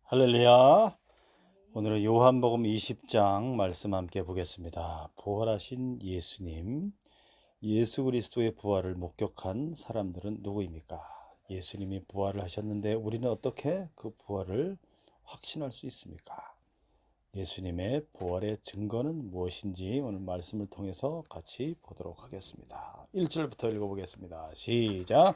할렐루야. 오늘은 요한복음 20장 말씀 함께 보겠습니다. 부활하신 예수님, 예수 그리스도의 부활을 목격한 사람들은 누구입니까? 예수님이 부활을 하셨는데 우리는 어떻게 그 부활을 확신할 수 있습니까? 예수님의 부활의 증거는 무엇인지 오늘 말씀을 통해서 같이 보도록 하겠습니다. 1절부터 읽어보겠습니다. 시작.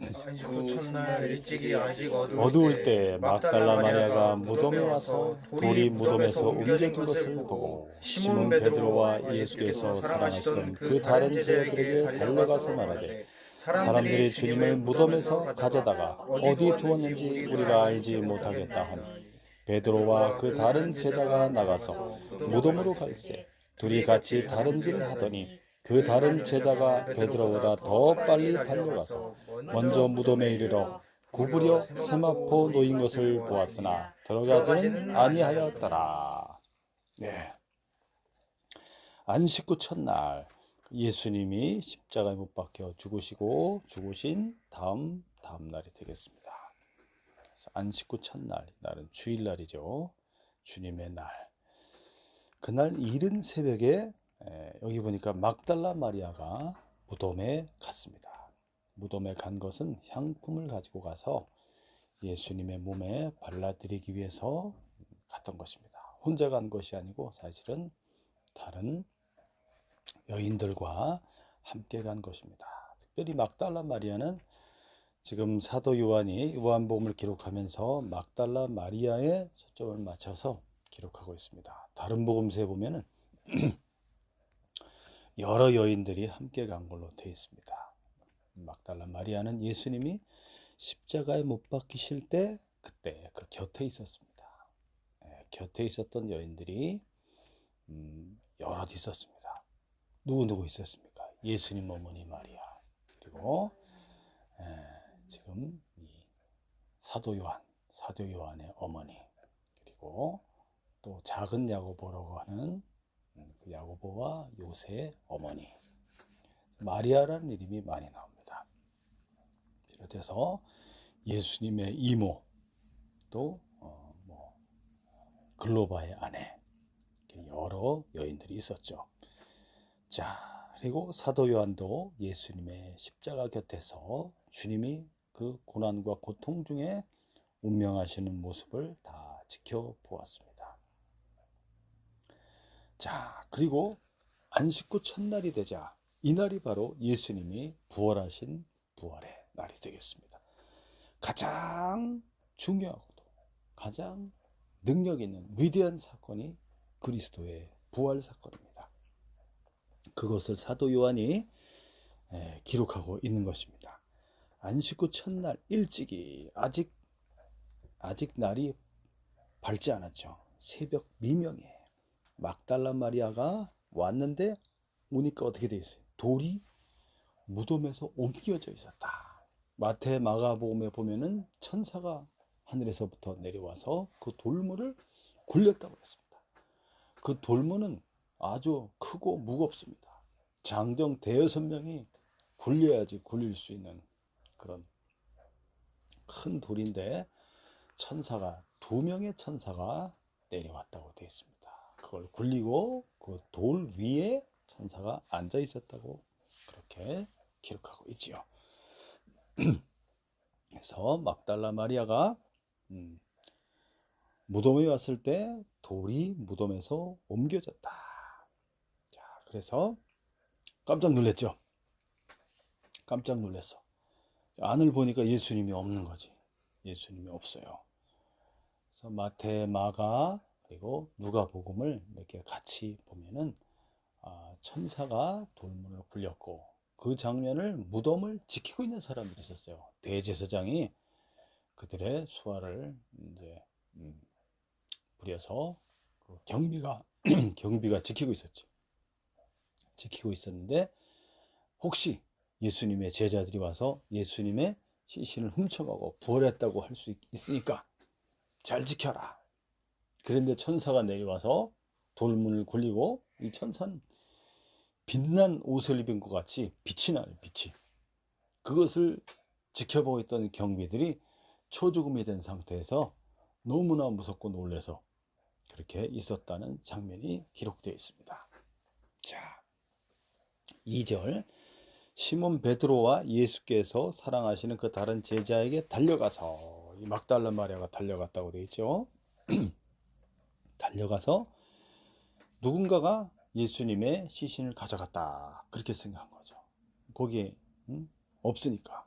안식구 첫날 일찍이 아직 어두울 어두울 때 때 막달라 막달라 마리아가 마리아가 무덤에 무덤에 와서 와서 돌이 돌이 무덤에서 무덤에서 옮겨진 옮겨진 것을 것을 보고 보고 시몬 시몬 베드로와 베드로와 예수께서 예수께서 사랑하시던 사랑하시던 그 그 다른 다른 제자들에게 제자들에게 달려가서 달려가서 말하되 말하되 사람들이 사람들이 주님을 주님을 무덤에서 무덤에서 가져다가 가져다가 어디 어디 두었는지 두었는지 우리가 우리가 알지 알지 못하겠다 하니 못하겠나이다. 베드로와 베드로와 그 그 다른 다른 제자가 제자가 나가서 나가서 무덤으로 무덤으로 갈새 갈새 둘이 둘이 같이 같이 다름질 하더니 다름질하더니 그 그 다른 다른 제자가 제자가 베드로보다 베드로보다 더 더 빨리 빨리 달려가서 달려가서 먼저 먼저 무덤에 무덤에 이르러 이르러 구부려 구부려 세마포 세마포 놓인 놓인 것을 것을 보았으나 보았으나 들어가지는 들어가지는 아니하였더라. 네. 안식구 첫날 예수님이 십자가에 못 박혀 죽으신 다음 날이 되겠습니다. 그래서 안식구 첫날, 날은 주일날이죠. 주님의 날. 그날 이른 새벽에 여기 보니까 막달라 마리아가 무덤에 갔습니다. 무덤에 간 것은 향품을 가지고 가서 예수님의 몸에 발라드리기 위해서 갔던 것입니다. 혼자 간 것이 아니고 사실은 다른 여인들과 함께 간 것입니다. 특별히 막달라 마리아는 지금 사도 요한이 요한복음을 기록하면서 막달라 마리아에 초점을 맞춰서 기록하고 있습니다. 다른 복음서에 보면은 여러 여인들이 함께 간 걸로 되어 있습니다. 막달라 마리아는 예수님이 십자가에 못 박히실 때 그때 그 곁에 있었습니다. 곁에 있었던 여인들이 여럿 있었습니다. 누구 있었습니까? 예수님 어머니 마리아, 그리고 지금 이 사도 요한의 어머니, 그리고 또 작은 야고보라고 하는 그 야고보와 요새의 어머니, 마리아라는 이름이 많이 나옵니다. 비롯해서 예수님의 이모, 또 글로바의 아내, 여러 여인들이 있었죠. 자, 그리고 사도 요한도 예수님의 십자가 곁에서 주님이 그 고난과 고통 중에 운명하시는 모습을 다 지켜보았습니다. 자, 그리고 안식구 첫날이 되자 이날이 바로 예수님이 부활하신 부활의 날이 되겠습니다. 가장 중요하고도 가장 능력 있는 위대한 사건이 그리스도의 부활 사건입니다. 그것을 사도 요한이 기록하고 있는 것입니다. 안식구 첫날 일찍이 아직 날이 밝지 않았죠. 새벽 미명에 막달라 마리아가 왔는데 오니까 어떻게 돼 있어요? 돌이 무덤에서 옮겨져 있었다. 마태 마가복음에 보면은 천사가 하늘에서부터 내려와서 그 돌문을 굴렸다고 했습니다. 그 돌문은 아주 크고 무겁습니다. 장정 대여섯 명이 굴려야지 굴릴 수 있는 그런 큰 돌인데 천사가 두 명의 천사가 내려왔다고 되어 있습니다. 그걸 굴리고 그 돌 위에 천사가 앉아 있었다고 그렇게 기록하고 있지요. 그래서 막달라 마리아가 무덤에 왔을 때 돌이 무덤에서 옮겨졌다. 자, 그래서 깜짝 놀랐죠. 깜짝 놀랐어. 안을 보니까 예수님이 없는 거지. 예수님이 없어요. 그래서 마태, 마가, 그리고 누가복음을 이렇게 같이 보면은 천사가 돌문을 굴렸고 그 장면을 무덤을 지키고 있는 사람들이 있었어요. 대제사장이 그들의 수하를 이제 부려서 그 경비가 경비가 지키고 있었지. 지키고 있었는데 혹시 예수님의 제자들이 와서 예수님의 시신을 훔쳐가고 부활했다고 할 수 있으니까 잘 지켜라. 그런데 천사가 내려와서 돌문을 굴리고 이 천사는 빛난 옷을 입은 것 같이 빛이 나요. 빛이. 그것을 지켜보고 있던 경비들이 초죽음이 된 상태에서 너무나 무섭고 놀래서 그렇게 있었다는 장면이 기록되어 있습니다. 자, 2절. 시몬 베드로와 예수께서 사랑하시는 그 다른 제자에게 달려가서, 이 막달라 마리아가 달려갔다고 되어 있죠. 달려가서 누군가가 예수님의 시신을 가져갔다, 그렇게 생각한 거죠. 거기에 없으니까.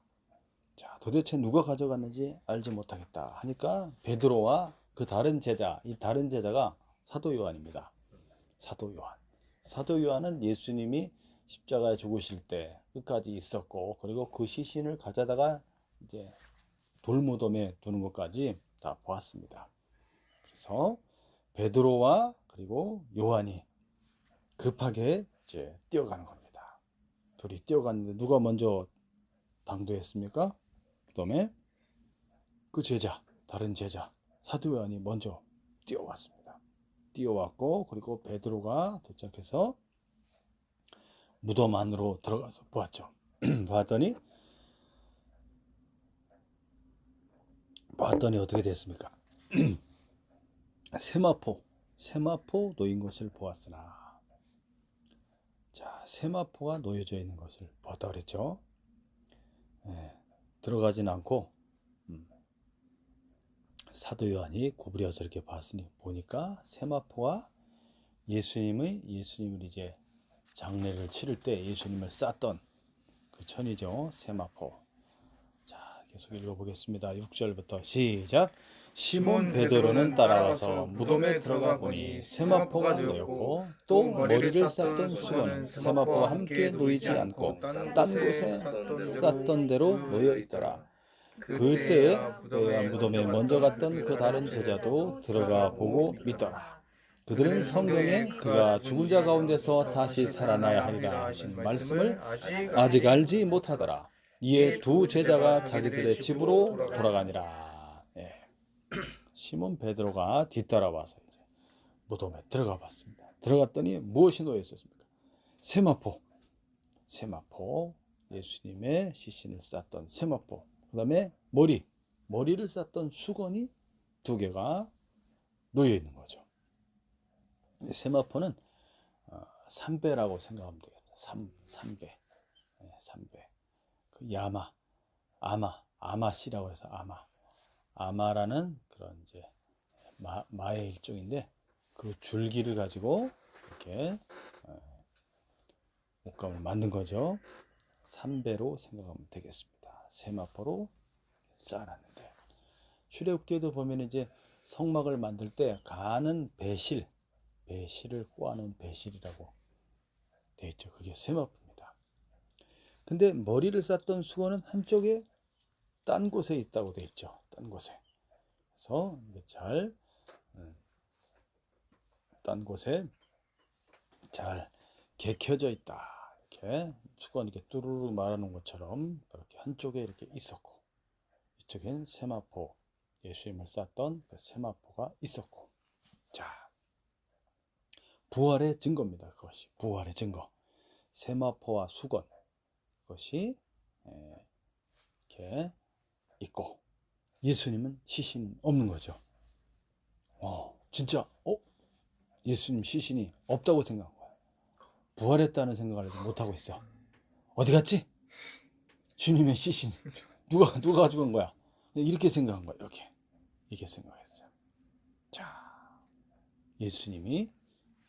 자, 도대체 누가 가져갔는지 알지 못하겠다 하니까 베드로와 그 다른 제자, 이 다른 제자가 사도 요한입니다. 사도 요한. 사도 요한은 예수님이 십자가에 죽으실 때 끝까지 있었고, 그리고 그 시신을 가져다가 이제 돌무덤에 두는 것까지 다 보았습니다. 그래서 베드로와 그리고 요한이 급하게 이제 뛰어가는 겁니다. 둘이 뛰어갔는데 누가 먼저 당도했습니까? 그다음에 그 제자, 다른 제자 사도 요한이 먼저 뛰어왔습니다. 뛰어왔고, 그리고 베드로가 도착해서 무덤 안으로 들어가서 보았죠. 보았더니 어떻게 됐습니까? 세마포 놓인 것을 보았으나, 자, 세마포가 놓여져 있는 것을 보았다 그랬죠. 들어가진 않고 사도 요한이 구부려서 이렇게 봤으니 보니까 세마포가 예수님을 이제 장례를 치를 때 예수님을 쌌던 그 천이죠. 세마포. 자, 계속 읽어보겠습니다. 6절부터 시작. 시몬 베드로는 따라와서 무덤에 들어가 보니 세마포가 놓였고, 또 머리를 쌌던 수건은 세마포와 함께 놓이지 않고 딴 곳에 쌌던 대로 놓여 있더라. 그때야 무덤에 먼저 갔던 그 다른 제자도 들어가 보고 믿더라. 그들은 성경에 그가 죽은 자 가운데서 다시 살아나야 하리라 하신 말씀을 아직 알지 못하더라. 이에 두 제자가 자기들의 집으로 돌아가니라. 예. 시몬 베드로가 뒤따라와서 이제 무덤에 들어가 봤습니다. 들어갔더니 무엇이 놓여 있었습니까? 세마포, 예수님의 시신을 쌌던 세마포. 그 다음에 머리를 쌌던 수건이 두 개가 놓여 있는 거죠. 세마포는 삼배라고 생각하면 되겠다. 삼배. 삼배. 그 아마씨라고 해서 아마라는 그런 이제 마의 일종인데, 그 줄기를 가지고 이렇게 옷감을 만든 거죠. 삼배로 생각하면 되겠습니다. 세마포로 쌓아놨는데, 출애굽기에도 보면 이제 성막을 만들 때 가는 배실을 꼬아놓은 배실이라고 되어 있죠. 그게 세마포입니다. 근데 머리를 쌌던 수건은 한쪽에 딴 곳에 있다고 되어 있죠. 딴 곳에. 그래서 딴 곳에 잘 개켜져 있다. 이렇게 수건 이렇게 뚜루루 말하는 것처럼 그렇게 한쪽에 이렇게 있었고, 이쪽엔 세마포, 예수님을 쌌던 그 세마포가 있었고. 자, 부활의 증거입니다. 그것이 부활의 증거. 세마포와 수건, 그것이 이렇게 있고, 예수님은 시신 없는 거죠. 진짜 예수님 시신이 없다고 생각한 거야. 부활했다는 생각을 못하고 있어. 어디 갔지? 주님의 시신 누가 가져간 거야? 이렇게 생각한 거야. 이렇게 생각했어요. 자, 예수님이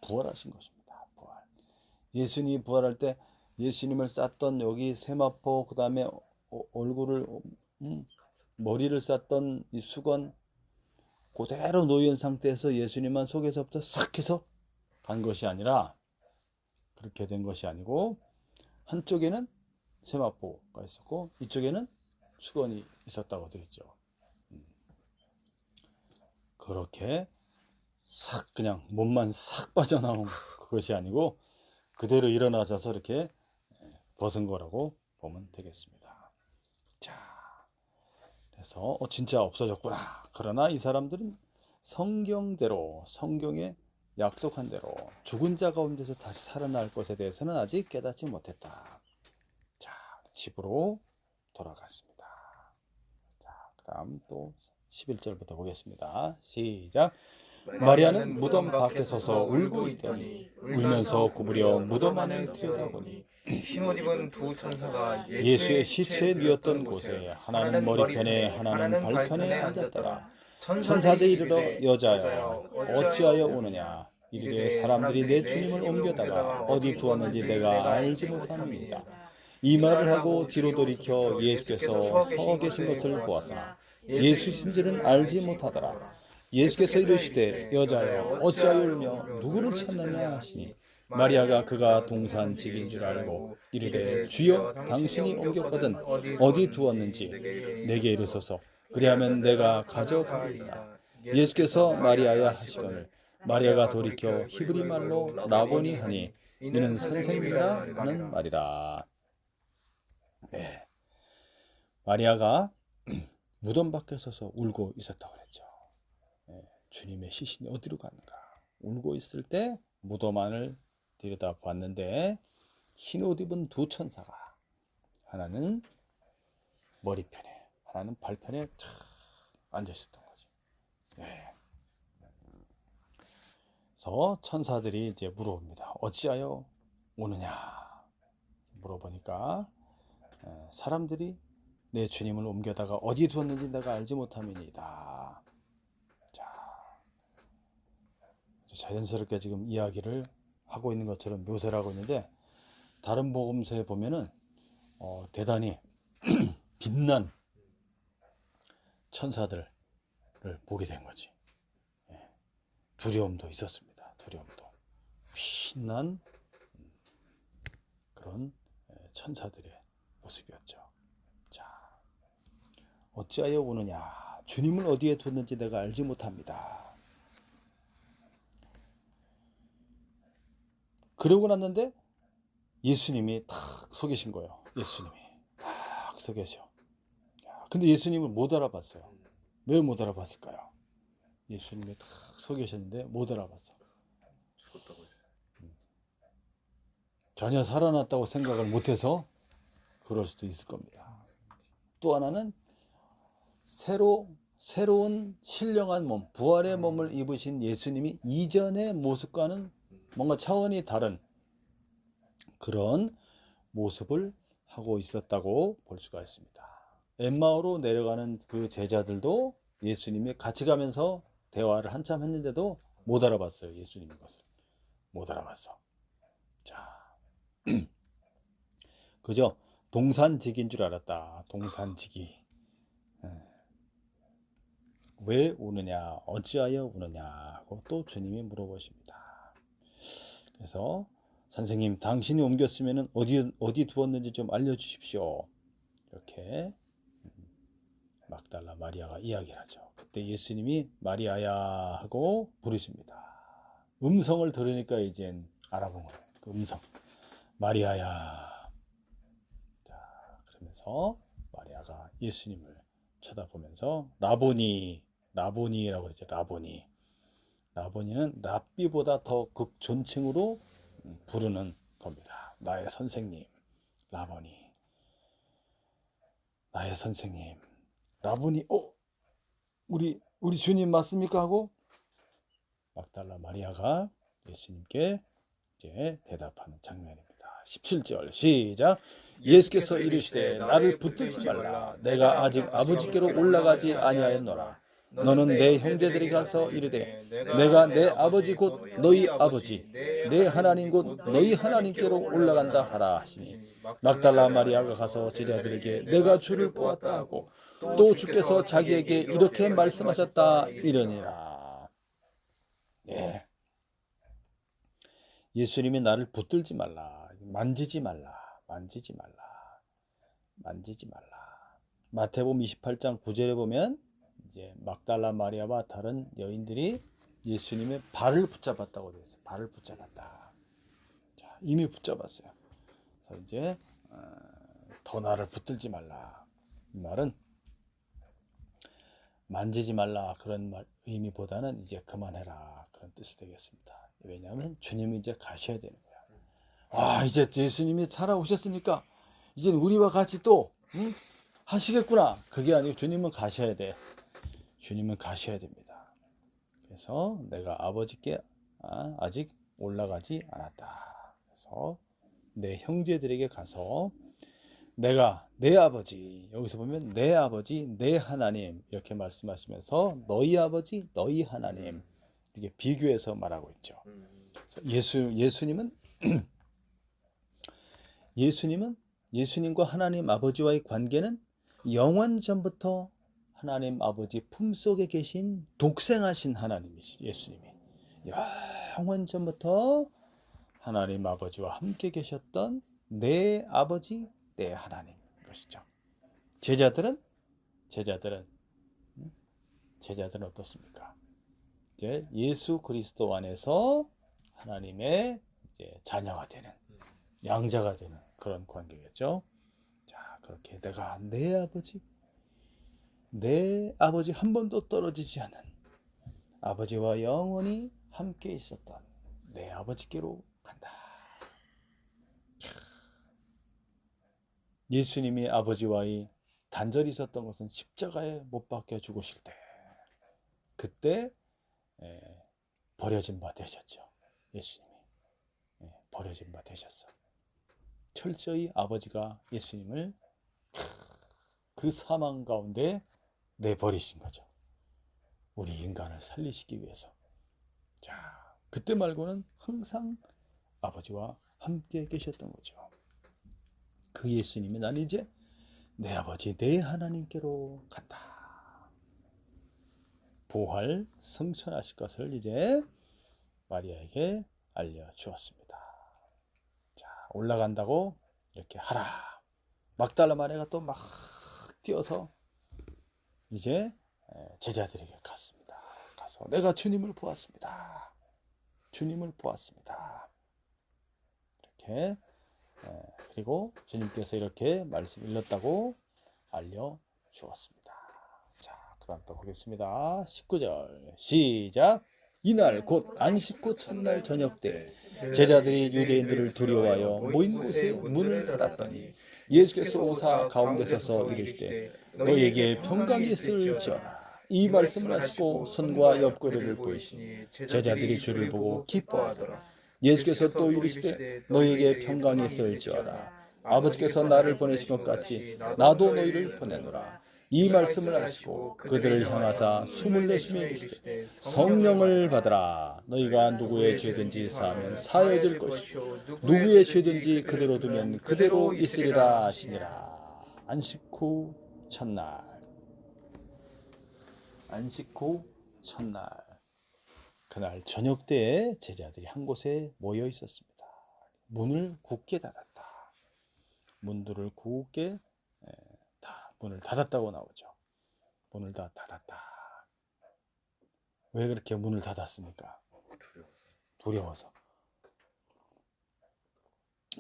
부활하신 것입니다. 부활. 예수님이 부활할 때 예수님을 쌌던 여기 세마포, 그 다음에 얼굴을 머리를 쌌던 이 수건 그대로 놓인 상태에서 예수님만 속에서부터 싹 해서 간 것이 아니라, 그렇게 된 것이 아니고, 한쪽에는 세마포가 있었고 이쪽에는 수건이 있었다고 되어 있죠. 그렇게 싹 그냥 몸만 싹 빠져나온 그것이 아니고 그대로 일어나셔서 이렇게 벗은 거라고 보면 되겠습니다. 자, 그래서 진짜 없어졌구나. 그러나 이 사람들은 성경대로, 성경에 약속한 대로 죽은 자 가운데서 다시 살아날 것에 대해서는 아직 깨닫지 못했다. 자, 집으로 돌아갔습니다. 자, 그 다음 또 11절부터 보겠습니다. 시작. 마리아는 무덤 밖에 서서 울고 있더니 울면서 구부려 무덤 안을 들여다보니 흰옷 입은 두 천사가 예수의 시체에 누웠던 곳에 하나는 머리편에 하나는 발편에 앉았더라. 천사들이 이르러 여자여 어찌하여 오느냐 이르되 사람들이 내 주님을 옮겨다가 어디 두었는지 내가 알지 못함이니이다. 이 말을 하고 뒤로 돌이켜 예수께서 서 계신 것을 보았으나 예수신지는 알지 못하더라. 예수께서 이르시되 여자여 어찌하여 울며 누구를 찾느냐 하시니 마리아가 그가 동산직인 줄 알고 이르되 주여 당신이 옮겼거든 어디 두었는지 내게 이르소서 그리하면 내가 가져가리이다. 예수께서 마리아야 하시거늘 마리아가 돌이켜 히브리 말로 라보니 하니 이는 선생님이라 하는 말이라. 네. 마리아가 무덤 밖에 서서 울고 있었다고 그랬죠. 네. 주님의 시신이 어디로 갔는가 울고 있을 때 무덤 안을 들여다 봤는데 흰 옷 입은 두 천사가 하나는 머리편에 하나는 발편에 탁 앉아 있었던 거지. 네. 그래서 천사들이 이제 물어봅니다. 어찌하여 오느냐 물어보니까 사람들이 내 주님을 옮겨다가 어디 두었는지 내가 알지 못함이니이다. 자, 자연스럽게 지금 이야기를 하고 있는 것처럼 묘사를 하고 있는데 다른 복음서에 보면은 대단히 빛난 천사들을 보게 된 거지. 두려움도 있었습니다. 두려움도 빛난 그런 천사들의 모습이었죠. 자, 어찌하여 오느냐 주님을 어디에 뒀는지 내가 알지 못합니다. 그러고 났는데 예수님이 탁 서 계신 거예요. 예수님이 탁 서 계셔. 근데 예수님을 못 알아봤어요. 왜 못 알아봤을까요? 예수님이 탁 서 계셨는데 못 알아봤어. 전혀 살아났다고 생각을 못해서 그럴 수도 있을 겁니다. 또 하나는 새로운 신령한 몸, 부활의 몸을 입으신 예수님이 이전의 모습과는 뭔가 차원이 다른 그런 모습을 하고 있었다고 볼 수가 있습니다. 엠마오로 내려가는 그 제자들도 예수님이 같이 가면서 대화를 한참 했는데도 못 알아봤어요. 예수님의 것을 못 알아봤어. 자, 그죠? 동산직인 줄 알았다. 동산직이 왜 우느냐 어찌하여 우느냐고 또 주님이 물어보십니다. 그래서 선생님 당신이 옮겼으면 어디 두었는지 좀 알려주십시오. 이렇게 막달라 마리아가 이야기를 하죠. 그때 예수님이 마리아야 하고 부르십니다. 음성을 들으니까 이젠 알아본 거예요. 그 음성 마리아야. 자, 그러면서 마리아가 예수님을 쳐다보면서 라보니라고 그러죠. 라보니는 랍비보다 더 극존칭으로 부르는 겁니다. 나의 선생님 라보니, 나의 선생님 라보니. 우리 주님 맞습니까? 하고 막달라 마리아가 예수님께 이제 대답하는 장면입니다. 17절 시작. 예수께서 이르시되 나를 붙들지 말라. 내가 아직 아버지께로 올라가지 아니하였노라. 너는 내 형제들이 가서 이르되 내가 내 아버지 곧 너희 아버지 내 하나님 곧 너희 하나님께로 올라간다 하라 하시니 막달라 마리아가 가서 제자들에게 내가 주를 보았다 하고 또 주께서 자기에게 이렇게 말씀하셨다 이러니라. 예. 예수님이 나를 붙들지 말라. 만지지 말라. 마태복음 28장 9절에 보면 이제 막달라 마리아와 다른 여인들이 예수님의 발을 붙잡았다고 되어 있어요. 발을 붙잡았다. 자, 이미 붙잡았어요. 그래서 이제 더 나를 붙들지 말라. 이 말은 만지지 말라 그런 의미보다는 이제 그만해라 그런 뜻이 되겠습니다. 왜냐하면 주님이 이제 가셔야 되는 거야. 이제 예수님이 살아오셨으니까 이제 우리와 같이 또 하시겠구나. 그게 아니고 주님은 가셔야 돼. 주님은 가셔야 됩니다. 그래서 내가 아버지께 아직 올라가지 않았다. 그래서 내 형제들에게 가서 내가 내 아버지, 여기서 보면 내 아버지 내 하나님 이렇게 말씀하시면서 너희 아버지 너희 하나님 이렇게 비교해서 말하고 있죠. 예수님은 예수님과 하나님 아버지와의 관계는 영원 전부터 하나님 아버지 품속에 계신 독생하신 하나님이시 예수님이 영원 전부터 하나님 아버지와 함께 계셨던 내 아버지 내 하나님 것이죠. 제자들은 어떻습니까? 이제 예수 그리스도 안에서 하나님의 이제 자녀가 되는 양자가 되는 그런 관계겠죠. 자, 그렇게 내가 내 아버지 한 번도 떨어지지 않은 아버지와 영원히 함께 있었던 내 아버지께로 간다. 예수님이 아버지와의 단절이 있었던 것은 십자가에 못 박혀 죽으실 때 그때 버려진 바 되셨죠. 예수님이 버려진 바 되셨어. 철저히 아버지가 예수님을 그 사망 가운데 내버리신 거죠. 우리 인간을 살리시기 위해서. 자, 그때 말고는 항상 아버지와 함께 계셨던 거죠. 그 예수님이 난 이제 내 아버지 내 하나님께로 간다. 부활 승천하실 것을 이제 마리아에게 알려주었습니다. 자, 올라간다고 이렇게 하라. 막달라 마리아가 또 막 뛰어서 이제 제자들에게 갔습니다. 가서 내가 주님을 보았습니다. 주님을 보았습니다. 이렇게 그리고 주님께서 이렇게 말씀 읽었다고 알려주었습니다. 자, 그 다음 또 보겠습니다. 19절 시작. 이날 곧 안식구 첫날 저녁 때 제자들이 유대인들을 두려워하여 모인 곳에 문을 닫았더니 예수께서 오사 가운데 서서 이르시되 너희에게 평강이 있을지어다. 이 말씀을 하시고 손과 옆구리를 보이시니 제자들이 주를 보고 기뻐하더라. 예수께서 또 이르시되 너희에게 평강이 있을지어다. 아버지께서 나를 보내신 것 같이 나도 너희를 보내노라. 이 말씀을 하시고 그들을 향하사 숨을 내쉬며 이르시되 성령을 받으라. 너희가 누구의 죄든지 사하면 사여질 것이요 누구의 죄든지 그대로 두면 그대로 있으리라 하시니라. 안식 후 첫날 그날 저녁 때에 제자들이 한 곳에 모여 있었습니다. 문을 굳게 닫았다. 문들을 굳게 문을 닫았다고 나오죠. 문을 다 닫았다. 왜 그렇게 문을 닫았습니까? 두려워서.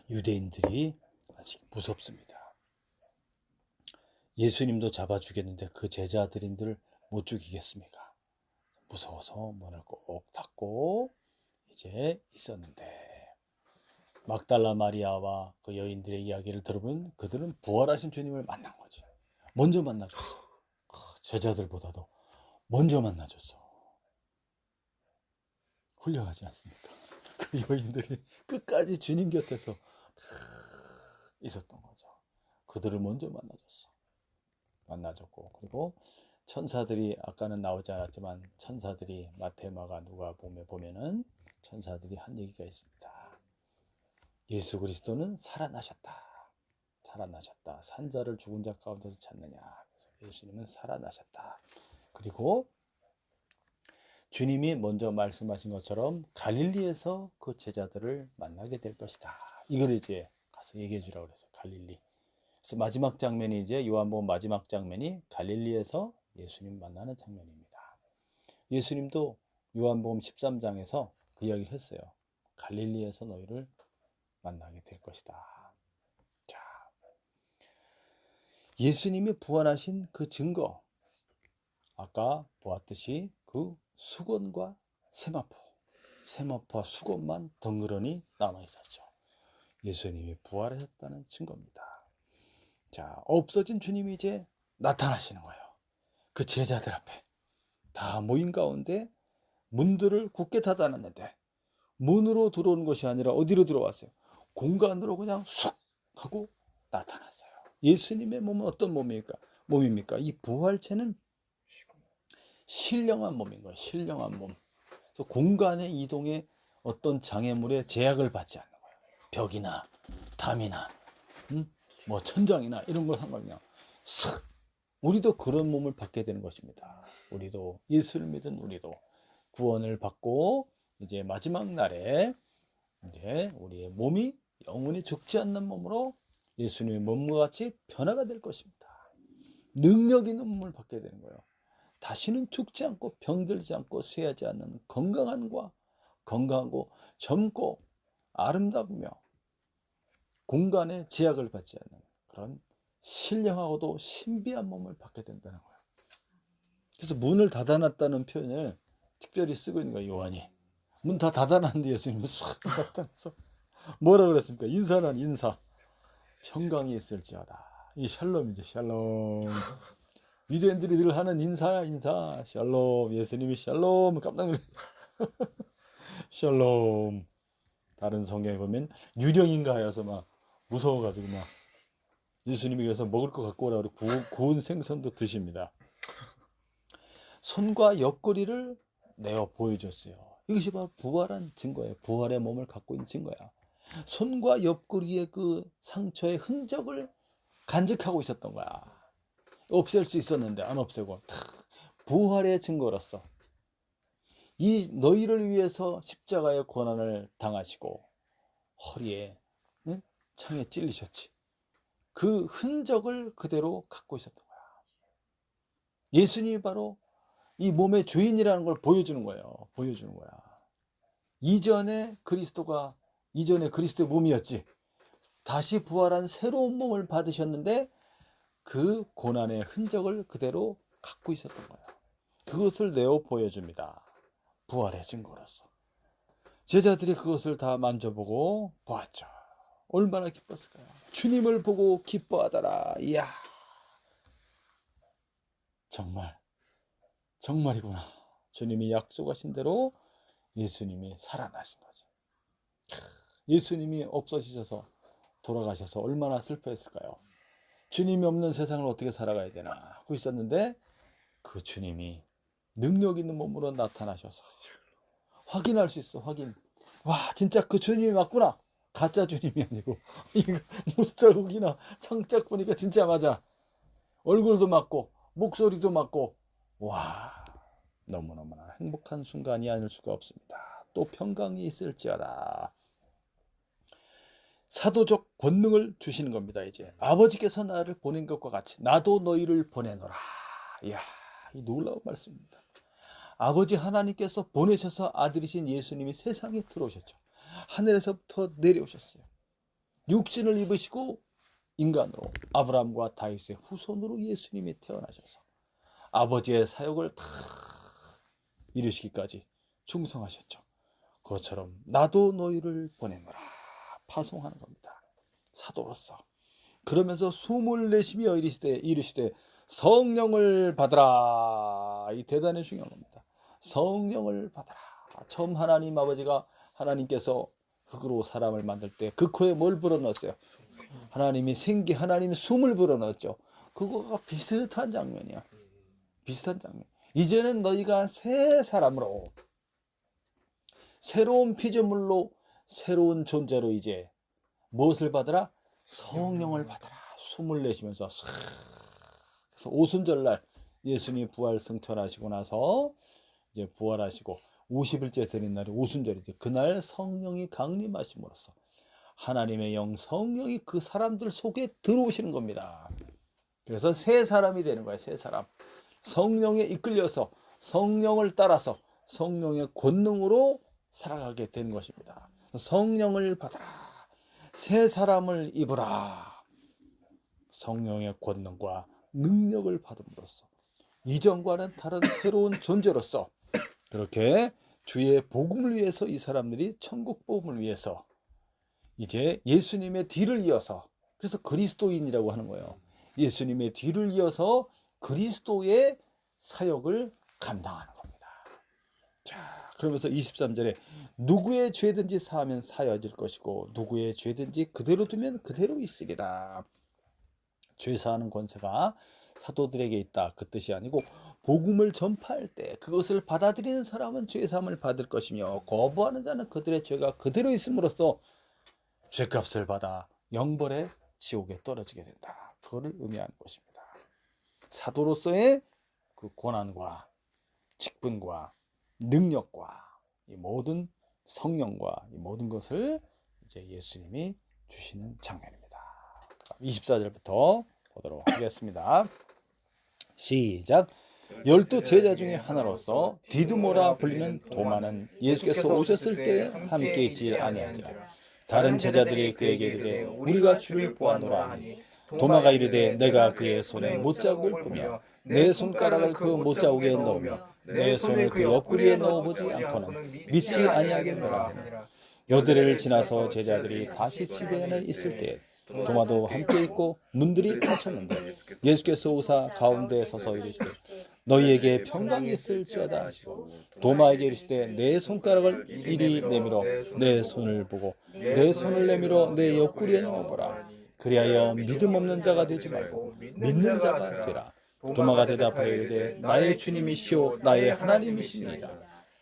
유대인들이 아직 무섭습니다. 예수님도 잡아 죽였는데 그 제자들인들 못 죽이겠습니까? 무서워서 문을 꼭 닫고 이제 있었는데 막달라 마리아와 그 여인들의 이야기를 들어보면 그들은 부활하신 주님을 만난 거지. 먼저 만나줬어. 제자들보다도 먼저 만나줬어. 훌륭하지 않습니까? 그 여인들이 끝까지 주님 곁에서 있었던 거죠. 그들을 먼저 만나줬고 그리고 천사들이 아까는 나오지 않았지만 천사들이 마태, 마가, 누가복음에 보면은 천사들이 한 얘기가 있습니다. 예수 그리스도는 살아나셨다. 산자를 죽은 자 가운데서 찾느냐. 그래서 예수님은 살아나셨다. 그리고 주님이 먼저 말씀하신 것처럼 갈릴리에서 그 제자들을 만나게 될 것이다. 이걸 이제 가서 얘기해 주라고 그래서 갈릴리. 그래서 마지막 장면이 이제 요한복음 마지막 장면이 갈릴리에서 예수님 만나는 장면입니다. 예수님도 요한복음 13장에서 그 이야기를 했어요. 갈릴리에서 너희를 만나게 될 것이다. 자, 예수님이 부활하신 그 증거, 아까 보았듯이 그 수건과 세마포와 수건만 덩그러니 남아 있었죠. 예수님이 부활하셨다는 증거입니다. 자, 없어진 주님이 이제 나타나시는 거예요. 그 제자들 앞에. 다 모인 가운데 문들을 굳게 닫아놨는데 문으로 들어오는 것이 아니라 어디로 들어왔어요? 공간으로 그냥 쑥 하고 나타났어요. 예수님의 몸은 어떤 몸입니까? 이 부활체는 신령한 몸인 거예요. 신령한 몸. 그래서 공간의 이동에 어떤 장애물에 제약을 받지 않는 거예요. 벽이나 담이나 뭐 천장이나 이런 거 상관이 그냥 슥. 우리도 그런 몸을 받게 되는 것입니다. 우리도 예수를 믿은 우리도 구원을 받고 이제 마지막 날에 이제 우리의 몸이 영원히 죽지 않는 몸으로 예수님의 몸과 같이 변화가 될 것입니다. 능력 있는 몸을 받게 되는 거예요. 다시는 죽지 않고 병들지 않고 쇠하지 않는 건강하고 젊고 아름다우며 공간에 제약을 받지 않는 그런 신령하고도 신비한 몸을 받게 된다는 거예요. 그래서 문을 닫아놨다는 표현을 특별히 쓰고 있는 거예요. 요한이. 문 다 닫아놨는데 예수님은 싹 나타나서 뭐라 그랬습니까? 인사는 인사. 평강이 있을지어다. 이 샬롬이죠. 샬롬. 유대인들이 늘 하는 인사야 인사. 샬롬. 예수님이 샬롬. 깜짝 놀랐어요. 샬롬. 다른 성경에 보면 유령인가 하여서 막 무서워가지고 막 예수님이 그래서 먹을 거 갖고 오라고 구운 생선도 드십니다. 손과 옆구리를 내어 보여줬어요. 이것이 바로 부활한 증거예요. 부활의 몸을 갖고 있는 증거야. 손과 옆구리의 그 상처의 흔적을 간직하고 있었던 거야. 없앨 수 있었는데 안 없애고 부활의 증거로서 이 너희를 위해서 십자가의 고난을 당하시고 허리에 창에 찔리셨지. 그 흔적을 그대로 갖고 있었던 거야. 예수님이 바로 이 몸의 주인이라는 걸 보여주는 거예요. 보여주는 거야. 이전에 그리스도의 몸이었지. 다시 부활한 새로운 몸을 받으셨는데 그 고난의 흔적을 그대로 갖고 있었던 거예요. 그것을 내어 보여줍니다. 부활의 증거로서. 제자들이 그것을 다 만져보고 보았죠. 얼마나 기뻤을까요? 주님을 보고 기뻐하더라. 이야, 정말이구나. 주님이 약속하신 대로 예수님이 살아나신 거죠. 예수님이 없어지셔서 돌아가셔서 얼마나 슬퍼했을까요? 주님이 없는 세상을 어떻게 살아가야 되나 하고 있었는데 그 주님이 능력 있는 몸으로 나타나셔서 확인할 수 있어. 확인. 와, 진짜 그 주님이 맞구나. 가짜 주님이 아니고 이거 모습자국이나 창작 보니까 진짜 맞아. 얼굴도 맞고 목소리도 맞고 와, 너무너무나 행복한 순간이 아닐 수가 없습니다. 또 평강이 있을지어다. 사도적 권능을 주시는 겁니다. 이제 아버지께서 나를 보낸 것과 같이 나도 너희를 보내노라. 이야, 이 놀라운 말씀입니다. 아버지 하나님께서 보내셔서 아들이신 예수님이 세상에 들어오셨죠. 하늘에서부터 내려오셨어요. 육신을 입으시고 인간으로 아브라함과 다윗의 후손으로 예수님이 태어나셔서 아버지의 사역을 다 이루시기까지 충성하셨죠. 그것처럼 나도 너희를 보내노라 파송하는 겁니다. 사도로서. 그러면서 숨을 내쉬며 이르시되 성령을 받으라. 이 대단히 중요한 겁니다. 성령을 받으라. 처음 하나님 아버지가 하나님께서 흙으로 사람을 만들 때 그 코에 뭘 불어넣었어요? 하나님이 숨을 불어넣었죠. 그거가 비슷한 장면이야. 비슷한 장면. 이제는 너희가 새 사람으로 새로운 피조물로 새로운 존재로 이제 무엇을 받으라? 성령을 받으라. 숨을 내쉬면서 그래서 오순절날 예수님이 부활 승천하시고 나서 이제 부활하시고 50일째 되는 날이 오순절이지. 그날 성령이 강림하심으로써 하나님의 영 성령이 그 사람들 속에 들어오시는 겁니다. 그래서 새 사람이 되는 거예요. 새 사람. 성령에 이끌려서 성령을 따라서 성령의 권능으로 살아가게 되는 것입니다. 성령을 받아라. 새 사람을 입으라. 성령의 권능과 능력을 받음으로써 이전과는 다른 새로운 존재로서 그렇게 주의 복음을 위해서 이 사람들이 천국 복음을 위해서 이제 예수님의 뒤를 이어서 그래서 그리스도인이라고 하는 거예요. 예수님의 뒤를 이어서 그리스도의 사역을 감당하는 겁니다. 자, 그러면서 23절에 누구의 죄든지 사하면 사여질 것이고 누구의 죄든지 그대로 두면 그대로 있으리라. 죄 사하는 권세가 사도들에게 있다, 그 뜻이 아니고 복음을 전파할 때 그것을 받아들이는 사람은 죄 사함을 받을 것이며 거부하는 자는 그들의 죄가 그대로 있음으로써 죄값을 받아 영벌의 지옥에 떨어지게 된다. 그거를 의미하는 것입니다. 사도로서의 그 권한과 직분과 능력과 이 모든 성령과 이 모든 것을 이제 예수님이 주시는 장면입니다. 24절부터 보도록 하겠습니다. 시작. 12 제자 중에 하나로서 디두모라 불리는 도마는 예수께서 오셨을 때 함께 있지 아니하지라. 다른 제자들이 그에게 이르되 우리가 주를 보았노라 하니 도마가 이르되 내가 그의 손에 못자국을 보며 내 손가락을 그 못자국에 넣으며 내 손을 그 옆구리에 넣어보지 않고는 믿지 아니하겠노라 하니라. 여드레를 지나서 제자들이 다시 집에 안에 있을 때 도마도 함께 있고 문들이 닫혔는데 예수께서 오사 가운데 서서 이르시되 너희에게 평강이 있을지어다 하시고 도마에게 이르시되 내 손가락을 이리 내밀어 내 손을 보고 내 손을 내밀어 내 옆구리에 넣어보라. 그리하여 믿음 없는 자가 되지 말고 믿는 자가 되라. 도마가 대답하여 이르되 나의 주님이시오 나의 하나님이시니라.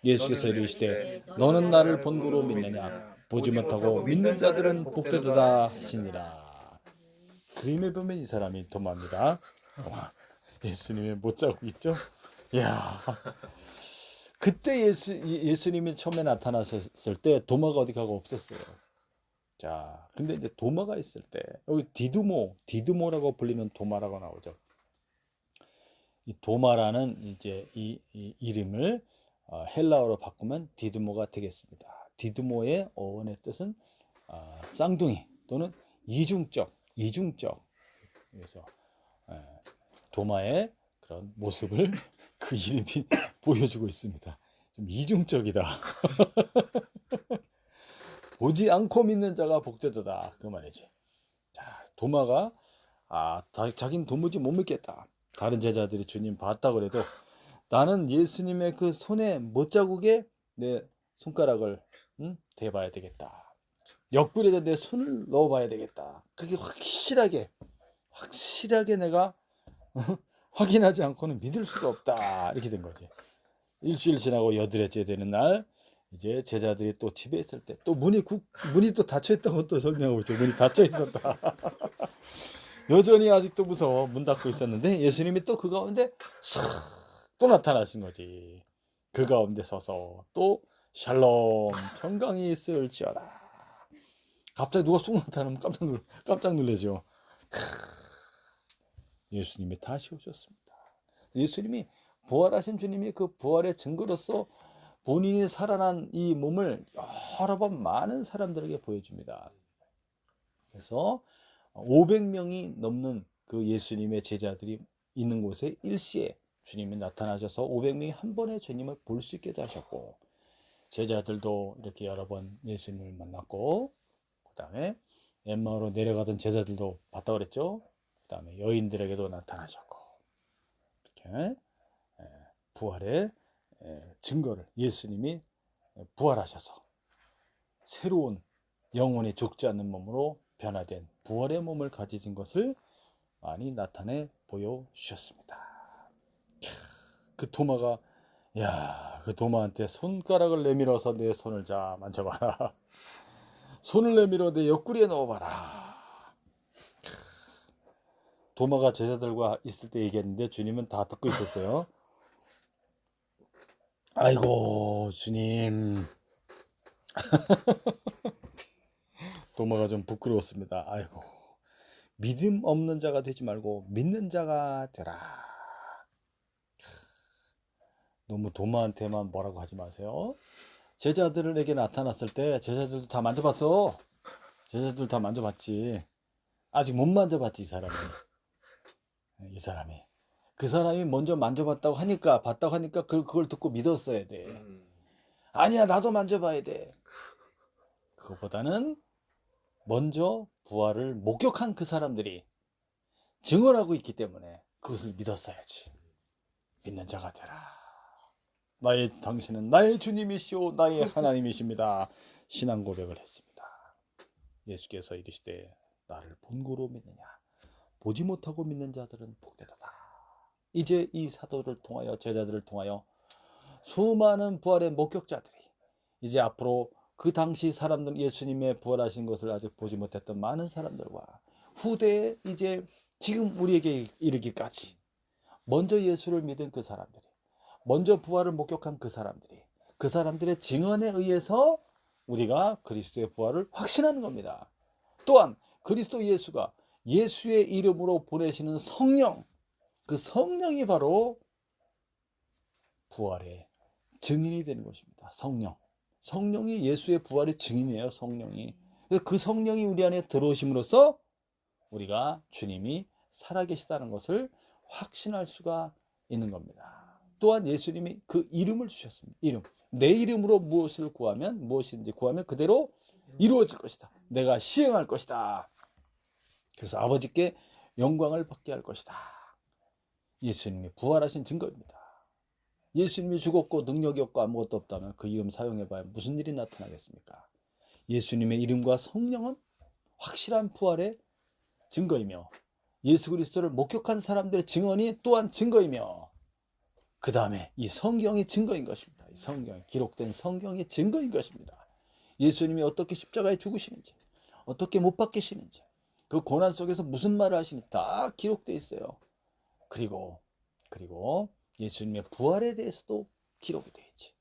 예수께서 이르시되 너는 나를 본고로 믿느냐. 보지 못하고 믿는 자들은 복되도다 하시니라. 그림을 보면 이 사람이 도마입니다. 예수님의 못자국 있죠? 이야, 그때 예수님이 처음에 나타나셨을 때 도마가 어디 가고 없었어요. 자, 근데 이제 도마가 있을 때 여기 디두모라고 불리는 도마라고 나오죠. 이 도마라는 이제 이 이름을 헬라어로 바꾸면 디두모가 되겠습니다. 디두모의 어원의 뜻은 쌍둥이 또는 이중적. 그래서 도마의 그런 모습을 그 이름이 보여주고 있습니다. 좀 이중적이다. 보지 않고 믿는 자가 복되도다 그 말이지. 자, 도마가 자기는 도무지 못 믿겠다. 다른 제자들이 주님 봤다 그래도 나는 예수님의 그 손에 못자국에 내 손가락을 대봐야 되겠다. 옆구리에다 내 손을 넣어봐야 되겠다. 그렇게 확실하게 내가 확인하지 않고는 믿을 수가 없다. 이렇게 된 거지. 일주일 지나고 여드레째 되는 날 이제 제자들이 또 집에 있을 때 또 문이 또 닫혀 있다는 것도 설명하고 있죠. 문이 닫혀 있었다. 여전히 아직도 무서워. 문 닫고 있었는데 예수님이 또 그 가운데 또 나타나신 거지. 그 가운데 서서 또 샬롬 평강이 있을지어다. 갑자기 누가 쑥 나타나면 깜짝 놀라죠. 예수님이 다시 오셨습니다. 예수님이 부활하신 주님이 그 부활의 증거로서 본인이 살아난 이 몸을 여러 번 많은 사람들에게 보여줍니다. 그래서 500명이 넘는 그 예수님의 제자들이 있는 곳에 일시에 주님이 나타나셔서 500명이 한 번에 주님을 볼 수 있게도 하셨고 제자들도 이렇게 여러 번 예수님을 만났고 그 다음에 엠마오로 내려가던 제자들도 봤다 그랬죠. 그 다음에 여인들에게도 나타나셨고 이렇게 부활의 증거를 예수님이 부활하셔서 새로운 영원히 죽지 않는 몸으로 변화된 부활의 몸을 가지신 것을 많이 나타내 보여주셨습니다. 그 도마가 그 도마한테 손가락을 내밀어서 내 손을 만져봐라. 손을 내밀어 내 옆구리에 넣어봐라. 도마가 제자들과 있을 때 얘기했는데 주님은 다 듣고 있었어요. 아이고 주님. 도마가 좀 부끄러웠습니다. 아이고 믿음 없는 자가 되지 말고 믿는 자가 되라. 너무 도마한테만 뭐라고 하지 마세요. 제자들에게 나타났을 때 제자들도 다 만져봤어. 제자들 다 만져봤지. 아직 못 만져봤지 이 사람이. 그 사람이 먼저 만져봤다고 하니까 그걸 듣고 믿었어야 돼. 아니야 나도 만져봐야 돼. 그거보다는 먼저 부활을 목격한 그 사람들이 증언하고 있기 때문에 그것을 믿었어야지. 믿는 자가 되라. 당신은 나의 주님이시오 나의 하나님이십니다. 신앙 고백을 했습니다. 예수께서 이르시되 나를 본고로 믿느냐 보지 못하고 믿는 자들은 복되도다. 이제 이 사도를 통하여 제자들을 통하여 수많은 부활의 목격자들이 이제 앞으로 그 당시 사람들 예수님의 부활하신 것을 아직 보지 못했던 많은 사람들과 후대에 이제 지금 우리에게 이르기까지 먼저 예수를 믿은 그 사람들이 먼저 부활을 목격한 그 사람들의 증언에 의해서 우리가 그리스도의 부활을 확신하는 겁니다. 또한 그리스도 예수가 예수의 이름으로 보내시는 성령, 그 성령이 바로 부활의 증인이 되는 것입니다. 성령이 예수의 부활의 증인이에요. 성령이. 그 성령이 우리 안에 들어오심으로써 우리가 주님이 살아계시다는 것을 확신할 수가 있는 겁니다. 또한 예수님이 그 이름을 주셨습니다. 내 이름으로 무엇이든지 구하면 그대로 이루어질 것이다. 내가 시행할 것이다. 그래서 아버지께 영광을 받게 할 것이다. 예수님이 부활하신 증거입니다. 예수님이 죽었고 능력이 없고 아무것도 없다면 그 이름 사용해봐야 무슨 일이 나타나겠습니까? 예수님의 이름과 성령은 확실한 부활의 증거이며 예수 그리스도를 목격한 사람들의 증언이 또한 증거이며 그 다음에 이 성경이 증거인 것입니다. 이 성경, 기록된 성경이 증거인 것입니다. 예수님이 어떻게 십자가에 죽으시는지 어떻게 못 박히시는지 그 고난 속에서 무슨 말을 하시는지 다 기록되어 있어요. 그리고 예수님의 부활에 대해서도 기록이 되어 있지.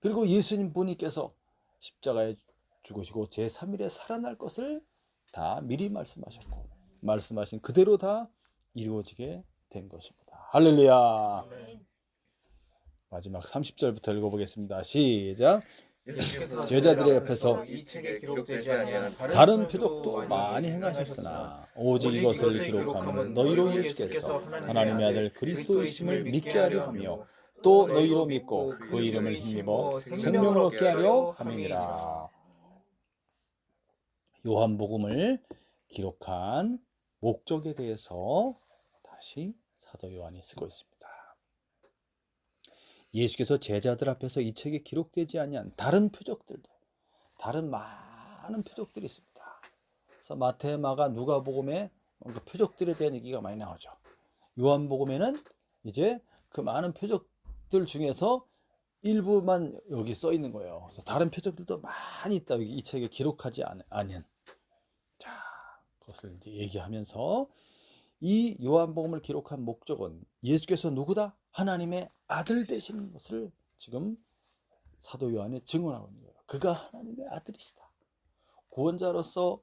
그리고 예수님 분께서 십자가에 죽으시고 제3일에 살아날 것을 다 미리 말씀하셨고 말씀하신 그대로 다 이루어지게 된 것입니다. 할렐루야. 마지막 30절부터 읽어보겠습니다. 시작. 제자들의 옆에서 이 책에 기록되지 아니한 다른 표적도 많이 행하셨으나 오직 이것을 기록하면 너희로 예수께서 하나님의 아들 그리스도이심을 믿게 하려 하며 또 너희로 믿고 그 이름을 힘입어 생명을 얻게 하려 함이니라. 요한복음을 기록한 목적에 대해서 다시 사도 요한이 쓰고 있습니다. 예수께서 제자들 앞에서 이 책에 기록되지 아니한 다른 많은 표적들이 있습니다. 그래서 마태, 마가, 누가복음에 표적들에 대한 얘기가 많이 나오죠. 요한복음에는 이제 그 많은 표적들 중에서 일부만 여기 써 있는 거예요. 그래서 다른 표적들도 많이 있다. 여기 이 책에 기록하지 않은. 자, 그것을 이제 얘기하면서 이 요한복음을 기록한 목적은 예수께서 누구다? 하나님의 아들 되시는 것을 지금 사도 요한이 증언하고 있는 거예요. 그가 하나님의 아들이시다. 구원자로서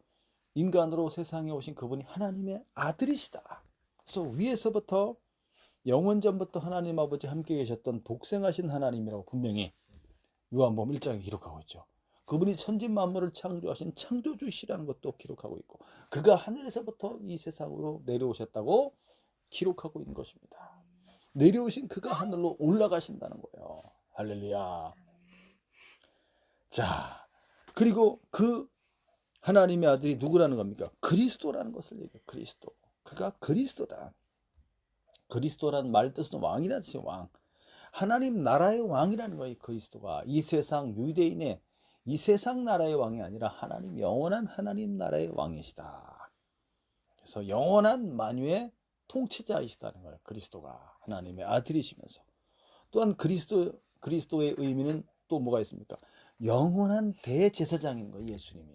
인간으로 세상에 오신 그분이 하나님의 아들이시다. 그래서 위에서부터 영원전부터 하나님 아버지 함께 계셨던 독생하신 하나님이라고 분명히 요한복음 1장에 기록하고 있죠. 그분이 천지 만물을 창조하신 창조주시라는 것도 기록하고 있고 그가 하늘에서부터 이 세상으로 내려오셨다고 기록하고 있는 것입니다. 내려오신 그가 하늘로 올라가신다는 거예요. 할렐루야. 자, 그리고 그 하나님의 아들이 누구라는 겁니까? 그리스도라는 것을 얘기해요. 그리스도. 그가 그리스도다. 그리스도라는 말 뜻은 왕이라는 뜻이에요. 왕. 하나님 나라의 왕이라는 거예요. 그리스도가 이 세상 유대인의 이 세상 나라의 왕이 아니라 하나님 영원한 하나님 나라의 왕이시다. 그래서 영원한 만유의 통치자이시다는 거예요. 그리스도가 하나님의 아들이시면서 또한 그리스도의 의미는 또 뭐가 있습니까? 영원한 대제사장인 거예요. 예수님이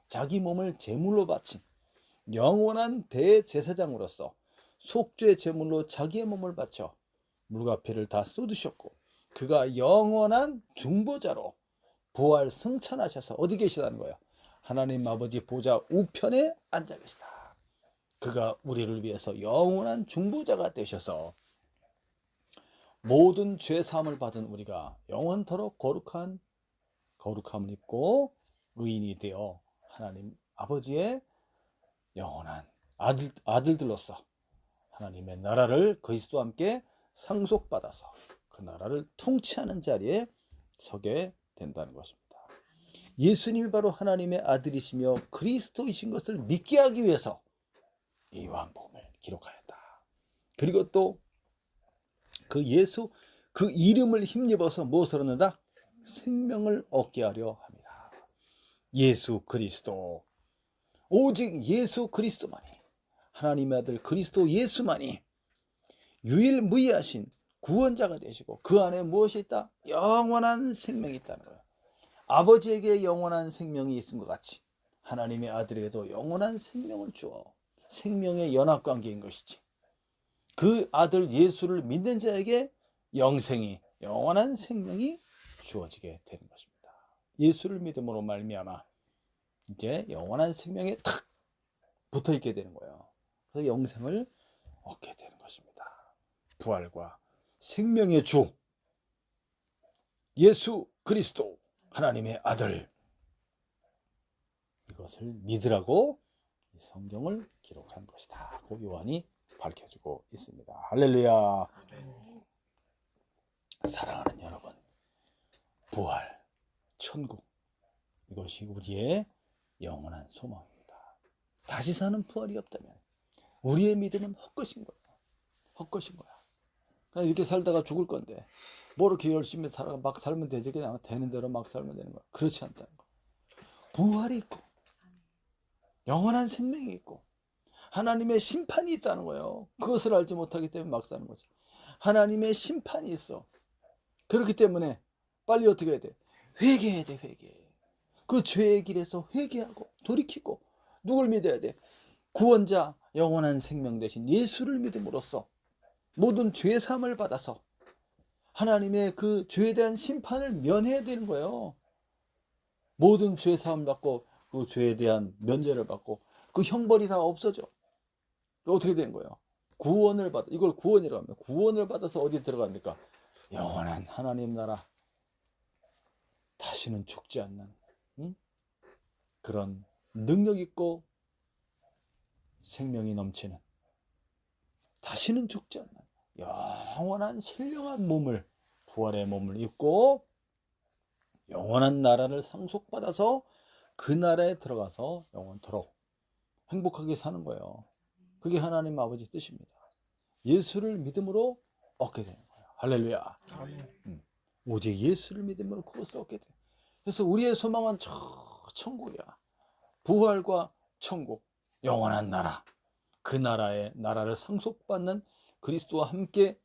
자기 몸을 제물로 바친 영원한 대제사장으로서 속죄 제물로 자기의 몸을 바쳐 물과 피를 다 쏟으셨고 그가 영원한 중보자로 부활 승천하셔서 어디 계시다는 거예요? 하나님 아버지 보좌 우편에 앉아 계시다. 그가 우리를 위해서 영원한 중보자가 되셔서 모든 죄 사함을 받은 우리가 영원토록 거룩함을 입고 의인이 되어 하나님 아버지의 영원한 아들들로서 하나님의 나라를 그리스도와 함께 상속받아서 그 나라를 통치하는 자리에 서게 된다는 것입니다. 예수님이 바로 하나님의 아들이시며 그리스도이신 것을 믿게 하기 위해서 이 요한복음을 기록하였다. 그리고 또 그 예수 그 이름을 힘입어서 무엇을 얻는다? 생명을 얻게 하려 합니다. 예수 그리스도, 오직 예수 그리스도만이, 하나님의 아들 그리스도 예수만이 유일무이하신 구원자가 되시고 그 안에 무엇이 있다? 영원한 생명이 있다는 거예요. 아버지에게 영원한 생명이 있은 것 같이 하나님의 아들에게도 영원한 생명을 주어 생명의 연합관계인 것이지, 그 아들 예수를 믿는 자에게 영생이, 영원한 생명이 주어지게 되는 것입니다. 예수를 믿음으로 말미암아 이제 영원한 생명에 탁 붙어있게 되는 거예요. 그래서 영생을 얻게 되는 것입니다. 부활과 생명의 주 예수 그리스도 하나님의 아들, 이것을 믿으라고 성경을 기록한 것이다. 그 요한이 밝혀주고 있습니다. 할렐루야. 사랑하는 여러분, 부활, 천국, 이것이 우리의 영원한 소망입니다. 다시 사는 부활이 없다면 우리의 믿음은 헛것인 거예요. 헛것인 거야. 그냥 이렇게 살다가 죽을 건데 뭐 이렇게 열심히 살아 막 살면 되지, 그냥 되는 대로 막 살면 되는 거야. 그렇지 않다는 거. 부활이 있고 영원한 생명이 있고 하나님의 심판이 있다는 거예요. 그것을 알지 못하기 때문에 막 사는 거지. 하나님의 심판이 있어. 그렇기 때문에 빨리 어떻게 해야 돼? 회개해야 돼. 회개. 그 죄의 길에서 회개하고 돌이키고 누굴 믿어야 돼? 구원자, 영원한 생명 되신 예수를 믿음으로써 모든 죄 사함을 받아서 하나님의 그 죄에 대한 심판을 면해야 되는 거예요. 모든 죄 사함을 받고 그 죄에 대한 면제를 받고 그 형벌이 다 없어져. 어떻게 되는 거예요? 구원을 받아. 이걸 구원이라고 합니다. 구원을 받아서 어디 들어갑니까? 영원한 하나님 나라. 다시는 죽지 않는, 응? 그런 능력 있고 생명이 넘치는, 다시는 죽지 않는 영원한 신령한 몸을, 부활의 몸을 입고 영원한 나라를 상속받아서 그 나라에 들어가서 영원토록 행복하게 사는 거예요. 그게 하나님 아버지 뜻입니다. 예수를 믿음으로 얻게 되는 거예요. 할렐루야. 오직 예수를 믿음으로 그것을 얻게 돼. 그래서 우리의 소망은 천국이야. 부활과 천국, 영원한 나라. 그 나라의 나라를 상속받는 그리스도와 함께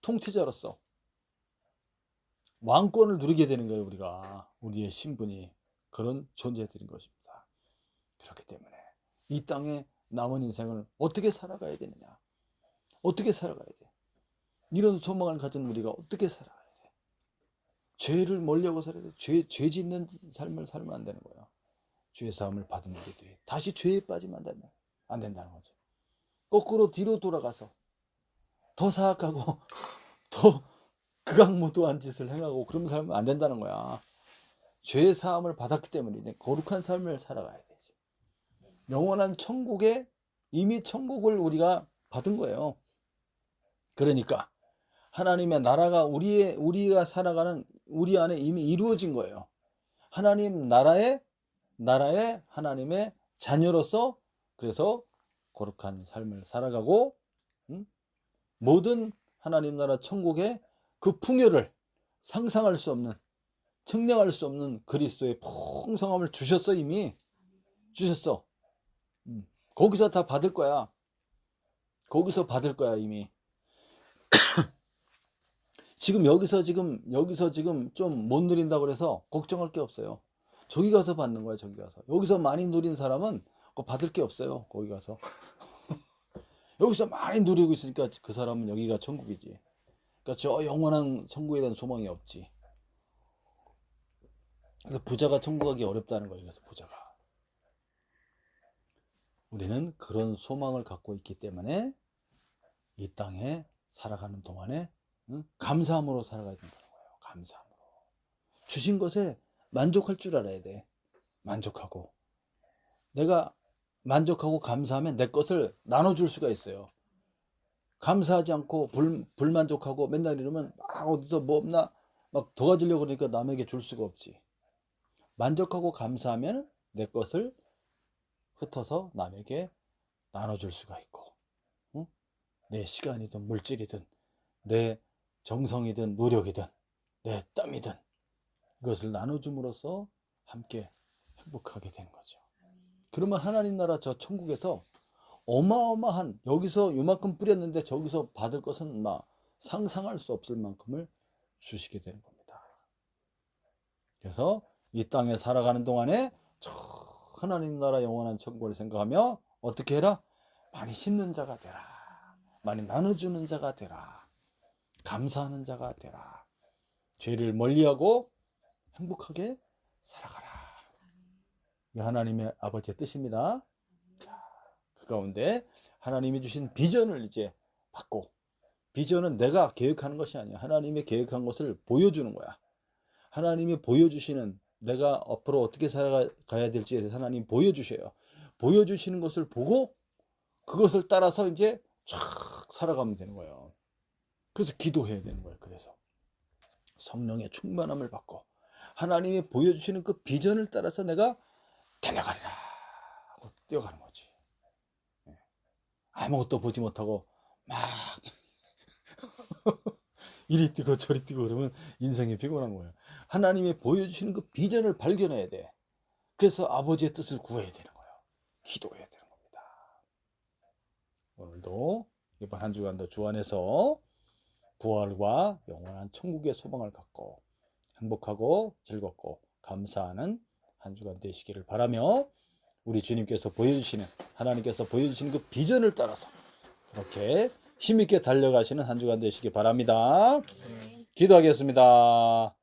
통치자로서 왕권을 누리게 되는 거예요. 우리가, 우리의 신분이 그런 존재들인 것입니다. 그렇기 때문에 이 땅에 남은 인생을 어떻게 살아가야 되느냐, 어떻게 살아가야 돼? 이런 소망을 가진 우리가 어떻게 살아가야 돼? 죄를 멀리하고 살아야 돼. 죄 짓는 삶을 살면 안 되는 거야. 죄 사함을 받은 우리들이 다시 죄에 빠지면 안 된다는 거죠. 거꾸로 뒤로 돌아가서 더 사악하고 더 극악무도한 짓을 행하고 그러면 살면 안 된다는 거야. 죄 사함을 받았기 때문에 이제 거룩한 삶을 살아가야 되지. 영원한 천국에, 이미 천국을 우리가 받은 거예요. 그러니까 하나님의 나라가 우리가 살아가는 우리 안에 이미 이루어진 거예요. 하나님 나라의 하나님의 자녀로서, 그래서 거룩한 삶을 살아가고, 모든 하나님 나라 천국의 그 풍요를 상상할 수 없는, 측량할 수 없는 그리스도의 풍성함을 주셨어. 이미 주셨어. 거기서 다 받을 거야. 거기서 받을 거야. 이미. 여기서 지금 좀 못 누린다고 그래서 걱정할 게 없어요. 저기 가서 받는 거야. 저기 가서. 여기서 많이 누린 사람은 그거 받을 게 없어요. 거기 가서. 여기서 많이 누리고 있으니까 그 사람은 여기가 천국이지. 그러니까 저 영원한 천국에 대한 소망이 없지. 그래서 부자가 천국 가기 어렵다는 거예요. 그래서 부자가. 우리는 그런 소망을 갖고 있기 때문에 이 땅에 살아가는 동안에 감사함으로 살아가야 된다는 거예요. 감사함으로. 주신 것에 만족할 줄 알아야 돼. 만족하고. 내가 만족하고 감사하면 내 것을 나눠줄 수가 있어요. 감사하지 않고 불만족하고 맨날 이러면 막 어디서 뭐 없나 막 더 가지려고 그러니까 남에게 줄 수가 없지. 만족하고 감사하면 내 것을 흩어서 남에게 나눠줄 수가 있고, 내 시간이든 물질이든 내 정성이든 노력이든 내 땀이든 이것을 나눠줌으로써 함께 행복하게 되는 거죠. 그러면 하나님 나라 저 천국에서 어마어마한, 여기서 요만큼 뿌렸는데 저기서 받을 것은 막 상상할 수 없을 만큼을 주시게 되는 겁니다. 그래서 이 땅에 살아가는 동안에 저 하나님 나라 영원한 천국을 생각하며 어떻게 해라? 많이 심는 자가 되라. 많이 나눠주는 자가 되라. 감사하는 자가 되라. 죄를 멀리하고 행복하게 살아가라. 이 하나님의 아버지의 뜻입니다. 그 가운데 하나님이 주신 비전을 이제 받고, 비전은 내가 계획하는 것이 아니야. 하나님이 계획한 것을 보여주는 거야. 하나님이 보여주시는, 내가 앞으로 어떻게 살아가야 될지에 대해서 하나님 보여주셔요. 보여주시는 것을 보고 그것을 따라서 이제 쫙 살아가면 되는 거예요. 그래서 기도해야 되는 거예요. 그래서 성령의 충만함을 받고 하나님이 보여주시는 그 비전을 따라서 내가 달려가리라 하고 뛰어가는 거지. 아무것도 보지 못하고 막 이리 뛰고 저리 뛰고 그러면 인생이 피곤한 거예요. 하나님이 보여주시는 그 비전을 발견해야 돼. 그래서 아버지의 뜻을 구해야 되는 거예요. 기도해야 되는 겁니다. 오늘도 이번 한 주간도 주 안에서 부활과 영원한 천국의 소망을 갖고 행복하고 즐겁고 감사하는 한 주간 되시기를 바라며, 우리 주님께서 보여주시는, 하나님께서 보여주시는 그 비전을 따라서 그렇게 힘있게 달려가시는 한 주간 되시기 바랍니다. 기도하겠습니다.